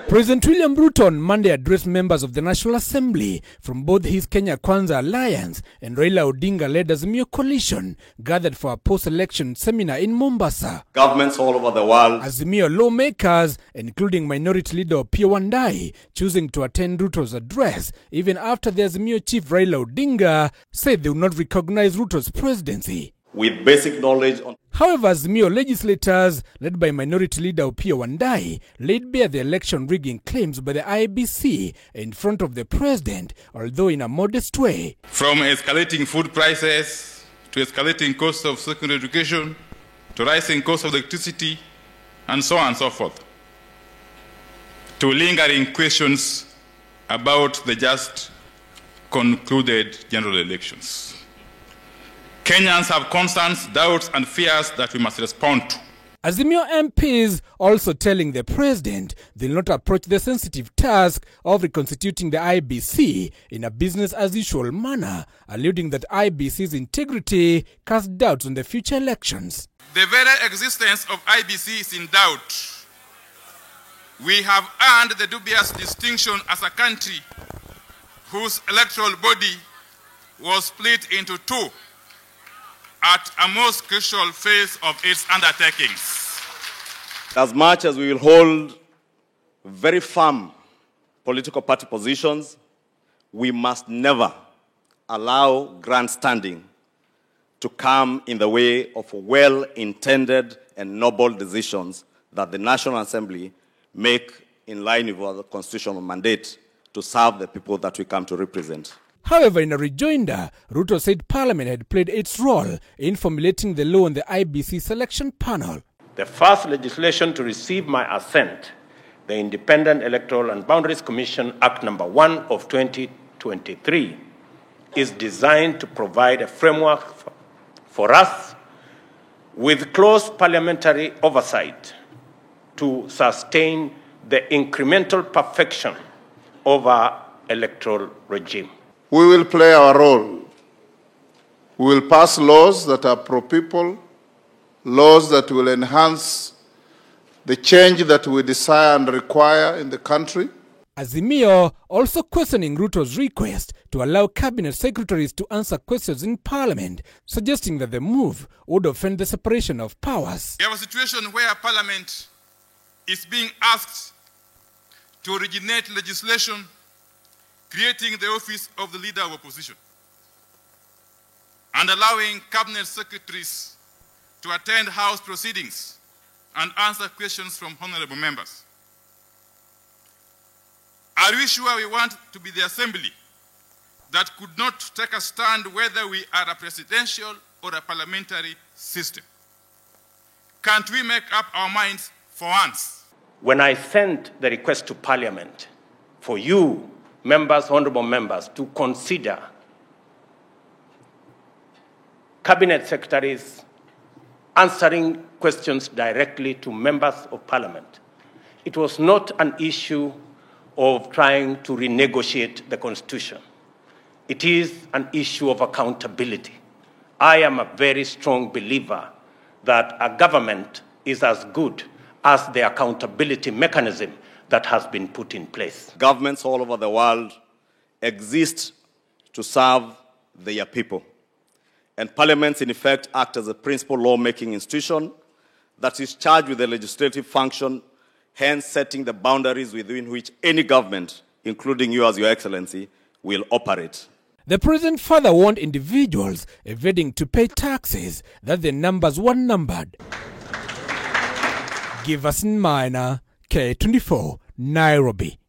President William Ruto on Monday addressed members of the National Assembly from both his Kenya Kwanza Alliance and Raila Odinga-led Azimio coalition gathered for a post-election seminar in Mombasa. Governments all over the world, Azimio lawmakers, including Minority Leader Opiyo Wandayi, choosing to attend Ruto's address even after the Azimio chief Raila Odinga said they would not recognize Ruto's presidency. with basic knowledge on However, Azimio legislators, led by Minority Leader Opiyo Wandayi, laid bare the election rigging claims by the IEBC in front of the president, although in a modest way. From escalating food prices, to escalating costs of secondary education, to rising costs of electricity, and so on and so forth, to lingering questions about the just concluded general elections. Kenyans have concerns, doubts, and fears that we must respond to. Azimio MPs also telling the president they'll not approach the sensitive task of reconstituting the IEBC in a business-as-usual manner, alluding that IEBC's integrity casts doubts on the future elections. The very existence of IEBC is in doubt. We have earned the dubious distinction as a country whose electoral body was split into two at a most crucial phase of its undertakings. as much as we will hold very firm political party positions, we must never allow grandstanding to come in the way of well-intended and noble decisions that the National Assembly make in line with our constitutional mandate to serve the people that we come to represent. However, in a rejoinder, Ruto said Parliament had played its role in formulating the law on the IEBC selection panel. The first legislation to receive my assent, the Independent Electoral and Boundaries Commission Act No. 1 of 2023, is designed to provide a framework for us with close parliamentary oversight to sustain the incremental perfection of our electoral regime. We will play our role. We will pass laws that are pro-people, laws that will enhance the change that we desire and require in the country. Azimio also questioning Ruto's request to allow cabinet secretaries to answer questions in Parliament, suggesting that the move would offend the separation of powers. We have a situation where Parliament is being asked to originate legislation creating the office of the Leader of Opposition and allowing cabinet secretaries to attend House proceedings and answer questions from honorable members. Are we sure we want to be the assembly that could not take a stand whether we are a presidential or a parliamentary system? Can't we make up our minds for once? When I sent the request to Parliament for you, members, honorable members, to consider cabinet secretaries answering questions directly to members of Parliament, it was not an issue of trying to renegotiate the Constitution. It is an issue of accountability. I am a very strong believer that a government is as good as the accountability mechanism that has been put in place. Governments all over the world exist to serve their people. And parliaments, in effect, act as a principal lawmaking institution that is charged with the legislative function, hence setting the boundaries within which any government, including you as Your Excellency, will operate. The president further warned individuals evading to pay taxes that their numbers were numbered. Giverson Minor, K24, Nairobi.